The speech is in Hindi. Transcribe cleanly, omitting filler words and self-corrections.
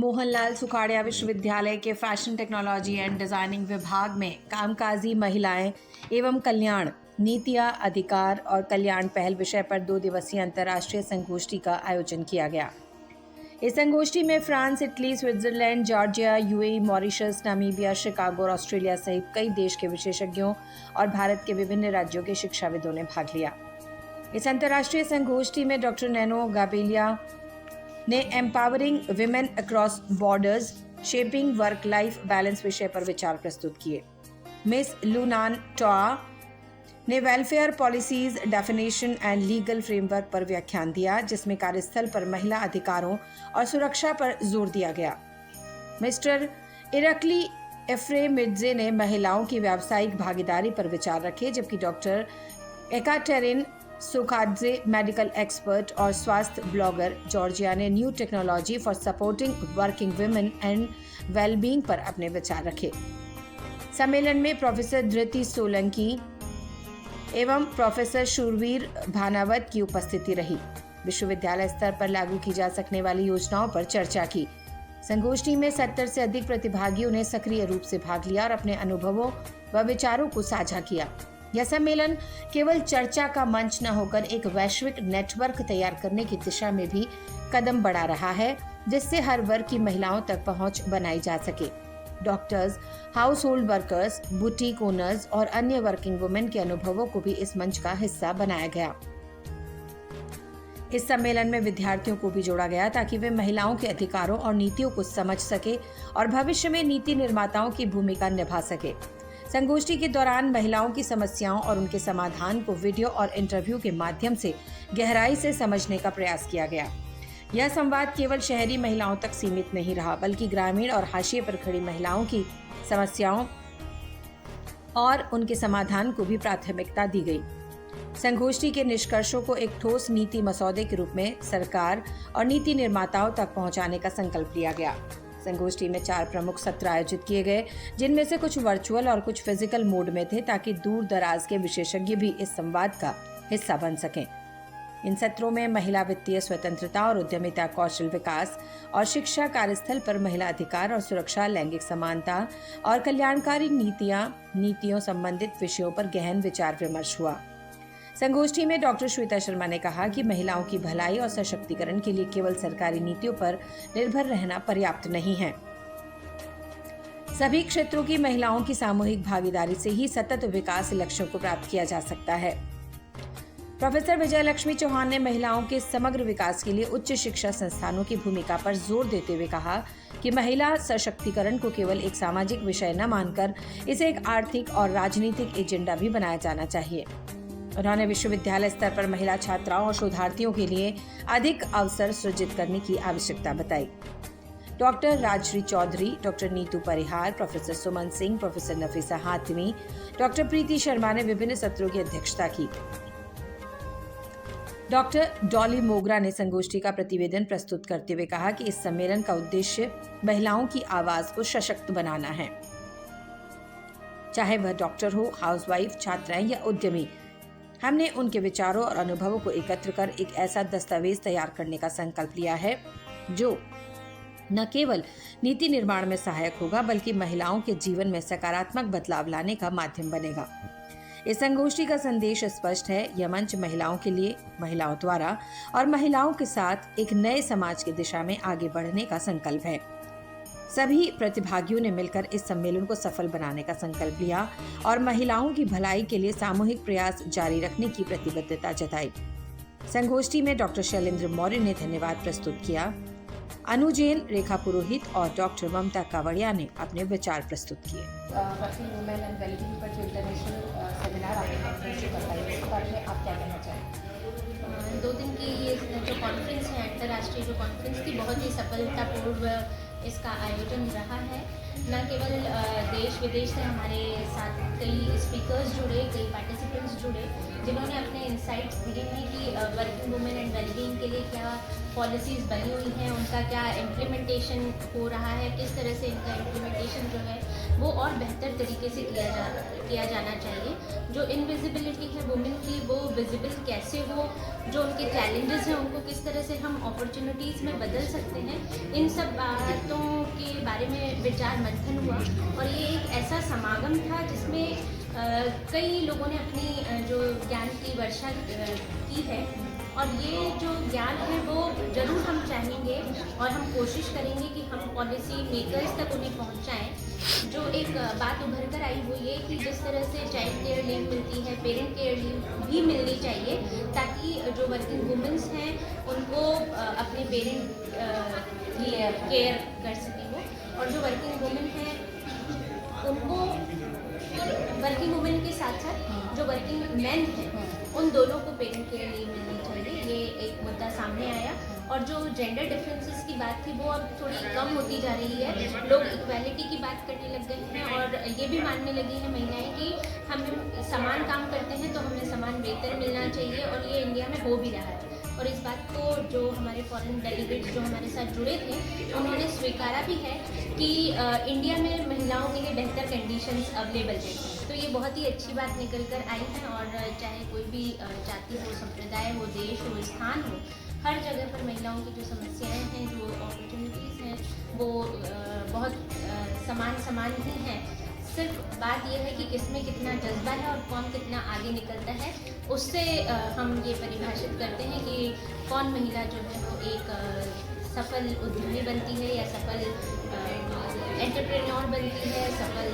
मोहनलाल सुखाड़िया विश्वविद्यालय के फैशन टेक्नोलॉजी एंड डिज़ाइनिंग विभाग में कामकाजी महिलाएं एवं कल्याण नीतियां, अधिकार और कल्याण पहल विषय पर 2 दिवसीय अंतर्राष्ट्रीय संगोष्ठी का आयोजन किया गया। इस संगोष्ठी में France, Italy, Switzerland, Georgia, UAE, Mauritius, Namibia, Chicago और ऑस्ट्रेलिया सहित कई देश के विशेषज्ञों और भारत के विभिन्न राज्यों के शिक्षाविदों ने भाग लिया। इस अंतर्राष्ट्रीय संगोष्ठी में डॉक्टर नैनो गाबेलिया ने empowering women across borders shaping work life balance विषय पर विचार प्रस्तुत किए। मिस लूनान टॉआ ने welfare policies definition and legal framework पर व्याख्यान दिया, जिसमें कार्यस्थल पर महिला अधिकारों और सुरक्षा पर जोर दिया गया। मिस्टर इरकली एफ्रेमिड्जे ने महिलाओं की व्यावसायिक भागीदारी पर विचार रखे, जबकि डॉक्टर एकाटेरिन सुखाड्जे मेडिकल एक्सपर्ट और स्वास्थ्य ब्लॉगर जॉर्जिया ने new technology for supporting working women and wellbeing पर अपने विचार रखे। सम्मेलन में प्रोफेसर धृति सोलंकी एवं प्रोफेसर शूरवीर भानावत की उपस्थिति रही। विश्वविद्यालय स्तर पर लागू की जा सकने वाली योजनाओं पर चर्चा की। संगोष्ठी में 70 से अधिक प्रतिभागियों ने सक्रिय रूप से भाग लिया और अपने अनुभवों व विचारों को साझा किया। यह सम्मेलन केवल चर्चा का मंच न होकर एक वैश्विक नेटवर्क तैयार करने की दिशा में भी कदम बढ़ा रहा है, जिससे हर वर्ग की महिलाओं तक पहुंच बनाई जा सके। Doctors, house hold workers, boutique owners और अन्य वर्किंग वुमेन के अनुभवों को भी इस मंच का हिस्सा बनाया गया। इस सम्मेलन में विद्यार्थियों को भी जोड़ा गया ताकि वे महिलाओं के अधिकारों और नीतियों को समझ सके और भविष्य में नीति निर्माताओं की भूमिका निभा सके। संगोष्ठी के दौरान महिलाओं की समस्याओं और उनके समाधान को वीडियो और इंटरव्यू के माध्यम से गहराई से समझने का प्रयास किया गया। यह संवाद केवल शहरी महिलाओं तक सीमित नहीं रहा, बल्कि ग्रामीण और हाशिए पर खड़ी महिलाओं की समस्याओं और उनके समाधान को भी प्राथमिकता दी गई। संगोष्ठी के निष्कर्षों को एक ठोस नीति मसौदे के रूप में सरकार और नीति निर्माताओं तक पहुंचाने का संकल्प लिया गया। संगोष्ठी में 4 प्रमुख सत्र आयोजित किए गए, जिनमें से कुछ वर्चुअल और कुछ फिजिकल मोड में थे, ताकि दूर दराज के विशेषज्ञ भी इस संवाद का हिस्सा बन सकें। इन सत्रों में महिला वित्तीय स्वतंत्रता और उद्यमिता, कौशल विकास और शिक्षा, कार्यस्थल पर महिला अधिकार और सुरक्षा, लैंगिक समानता और कल्याणकारी नीतियों संबंधित विषयों पर गहन विचार विमर्श हुआ। संगोष्ठी में डॉक्टर श्वेता शर्मा ने कहा कि महिलाओं की भलाई और सशक्तिकरण के लिए केवल सरकारी नीतियों पर निर्भर रहना पर्याप्त नहीं है। सभी क्षेत्रों की महिलाओं की सामूहिक भागीदारी से ही सतत विकास लक्ष्यों को प्राप्त किया जा सकता है। प्रोफेसर विजयलक्ष्मी चौहान ने महिलाओं के समग्र विकास के लिए उच्च शिक्षा संस्थानों की भूमिका पर जोर देते हुए कहा कि महिला सशक्तिकरण को केवल एक सामाजिक विषय न मानकर इसे एक आर्थिक और राजनीतिक एजेंडा भी बनाया जाना चाहिए। उन्होंने विश्वविद्यालय स्तर पर महिला छात्राओं और शोधार्थियों के लिए अधिक अवसर सृजित करने की आवश्यकता बताई। डॉक्टर राजश्री चौधरी, डॉक्टर नीतू परिहार, प्रोफेसर सुमन सिंह, प्रोफेसर नफीसा हातिमी, डॉक्टर प्रीति शर्मा ने विभिन्न सत्रों की अध्यक्षता की। डॉक्टर डॉली मोगरा ने संगोष्ठी का प्रतिवेदन प्रस्तुत करते हुए कहा कि इस सम्मेलन का उद्देश्य महिलाओं की आवाज को सशक्त बनाना है। चाहे वह डॉक्टर हो, हाउसवाइफ, छात्राएं या उद्यमी, हमने उनके विचारों और अनुभवों को एकत्र कर एक ऐसा दस्तावेज तैयार करने का संकल्प लिया है जो न केवल नीति निर्माण में सहायक होगा, बल्कि महिलाओं के जीवन में सकारात्मक बदलाव लाने का माध्यम बनेगा। इस संगोष्ठी का संदेश स्पष्ट है। यह मंच महिलाओं के लिए, महिलाओं द्वारा और महिलाओं के साथ एक नए समाज की दिशा में आगे बढ़ने का संकल्प है। सभी प्रतिभागियों ने मिलकर इस सम्मेलन को सफल बनाने का संकल्प लिया और महिलाओं की भलाई के लिए सामूहिक प्रयास जारी रखने की प्रतिबद्धता जताई। संगोष्ठी में डॉक्टर शैलेंद्र मौर्य ने धन्यवाद प्रस्तुत किया। अनु जैन, रेखा पुरोहित और डॉक्टर ममता कावड़िया ने अपने विचार प्रस्तुत किए। वर्किंग वुमेन एंड वेलबींग पर जो इंटरनेशनल सेमिनार आपने कॉन्फ्रेंस से करवाई है, उसके बारे में आप क्या कहना चाहेंगे? 2 दिन की ये जो कॉन्फ्रेंस है, अंतर्राष्ट्रीय जो कॉन्फ्रेंस थी, बहुत ही सफलतापूर्व इसका आयोजन रहा है। न केवल देश विदेश से हमारे साथ कई स्पीकर्स जुड़े, कई पार्टिसिपेंट्स जुड़े, जिन्होंने अपने इंसाइट्स दिए हैं कि वर्किंग वुमेन एंड वेलबींग के लिए क्या पॉलिसीज़ बनी हुई हैं, उनका क्या इम्प्लीमेंटेशन हो रहा है, किस तरह से इनका इम्प्लीमेंटेशन जो है वो और बेहतर तरीके से किया जाना चाहिए। जो इनविजिबिलिटी है वुमेन की, वो विजिबल कैसे हो, जो उनके चैलेंजेस हैं उनको किस तरह से हम अपॉर्चुनिटीज़ में बदल सकते हैं, इन सब बातों विचार मंथन हुआ और ये एक ऐसा समागम था जिसमें कई लोगों ने अपनी जो ज्ञान की वर्षा की है और ये जो ज्ञान है वो ज़रूर हम चाहेंगे और हम कोशिश करेंगे कि हम पॉलिसी मेकर्स तक उन्हें पहुंचाएं। जो एक बात उभर कर आई वो ये कि जिस तरह से चाइल्ड केयर लीव मिलती है, पेरेंट केयर लीव भी मिलनी चाहिए ताकि जो वर्किंग वुमेंस हैं उनको अपने पेरेंट की केयर कर सकें वो, और जो वर्किंग वुमेन हैं उनको वर्किंग वुमेन के साथ साथ जो वर्किंग मैन हैं उन दोनों को पेरेंट केयर लीव मिलनी चाहिए। ये एक मुद्दा सामने आया और जो जेंडर डिफरेंसेस की बात थी वो अब थोड़ी कम होती जा रही है। लोग इक्वालिटी की बात करने लग गए हैं और ये भी मानने लगी हैं महिलाएं कि हम समान काम करते हैं तो हमें समान वेतन मिलना चाहिए, और ये इंडिया में हो भी रहा है। और इस बात को जो हमारे फॉरेन डेलीगेट्स जो हमारे साथ जुड़े थे उन्होंने स्वीकारा भी है कि इंडिया में महिलाओं के लिए बेहतर कंडीशंस अवेलेबल हैं। तो ये बहुत ही अच्छी बात निकल कर आई है और चाहे कोई भी जाति हो, संप्रदाय हो, देश हो, स्थान हो, हर जगह पर महिलाओं की जो समस्याएं हैं, जो अपॉर्चुनिटीज़ हैं वो बहुत समान ही हैं। सिर्फ बात यह है कि किसमें कितना जज्बा है और कौन कितना आगे निकलता है, उससे हम ये परिभाषित करते हैं कि कौन महिला जो है वो एक सफल उद्यमी बनती है या सफल एंटरप्रेन्योर बनती है, सफल